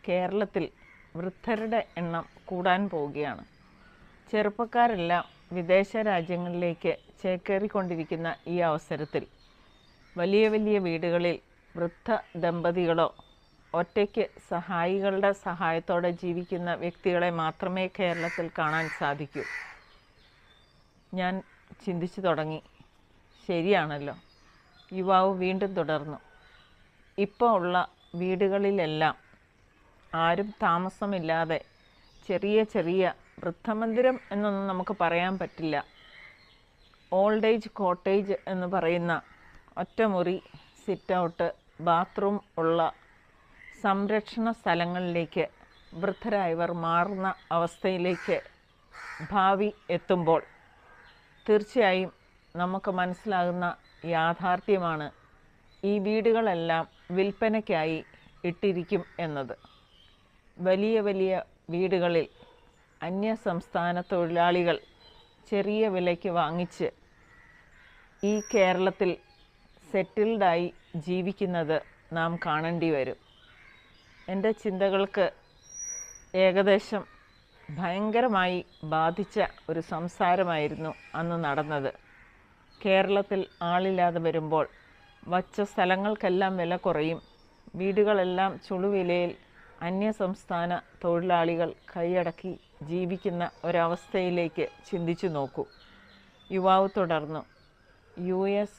കേരളത്തിൽ വൃദ്ധരുടെ എണ്ണം കൂടാൻ പോവുകയാണ്. ചെറുപ്പക്കാരെല്ലാം വിദേശ രാജ്യങ്ങളിലേക്ക് ചേക്കേറിക്കൊണ്ടിരിക്കുന്ന ഈ അവസരത്തിൽ വലിയ വലിയ വീടുകളിൽ വൃദ്ധ ദമ്പതികളോ ഒറ്റയ്ക്ക് സഹായികളുടെ സഹായത്തോടെ ജീവിക്കുന്ന വ്യക്തികളെ മാത്രമേ കേരളത്തിൽ കാണാൻ സാധിക്കൂ. ഞാൻ ചിന്തിച്ചു തുടങ്ങി, ശരിയാണല്ലോ. യുവാവ് വീണ്ടും തുടർന്നു, ഇപ്പോൾ ഉള്ള വീടുകളിലെല്ലാം ആരും താമസമില്ലാതെ ചെറിയ ചെറിയ വൃദ്ധമന്ദിരം എന്നൊന്നും നമുക്ക് പറയാൻ പറ്റില്ല, ഓൾഡ് ഏജ് കോട്ടേജ് എന്ന് പറയുന്ന ഒറ്റമുറി, സിറ്റ് ഔട്ട്, ബാത്റൂം ഉള്ള സംരക്ഷണ സ്ഥലങ്ങളിലേക്ക് വൃദ്ധരായവർ മാറുന്ന അവസ്ഥയിലേക്ക് ഭാവി എത്തുമ്പോൾ തീർച്ചയായും നമുക്ക് മനസ്സിലാകുന്ന യാഥാർത്ഥ്യമാണ് ഈ വീടുകളെല്ലാം വിൽപ്പനയ്ക്കായി ഇട്ടിരിക്കും എന്നത്. വലിയ വലിയ വീടുകളിൽ അന്യസംസ്ഥാന തൊഴിലാളികൾ ചെറിയ വിലയ്ക്ക് വാങ്ങിച്ച് ഈ കേരളത്തിൽ സെറ്റിൽഡായി ജീവിക്കുന്നത് നാം കാണേണ്ടി വരും. എൻ്റെ ചിന്തകൾക്ക് ഏകദേശം ഭയങ്കരമായി ബാധിച്ച ഒരു സംസാരമായിരുന്നു അന്ന് നടന്നത്. കേരളത്തിൽ ആളില്ലാതെ വരുമ്പോൾ വച്ച സ്ഥലങ്ങൾക്കെല്ലാം വില കുറയും, വീടുകളെല്ലാം ചുളുവിലയിൽ അന്യസംസ്ഥാന തൊഴിലാളികൾ കൈയടക്കി ജീവിക്കുന്ന ഒരവസ്ഥയിലേക്ക് ചിന്തിച്ചു നോക്കൂ. യുവാവ് തുടർന്നു, US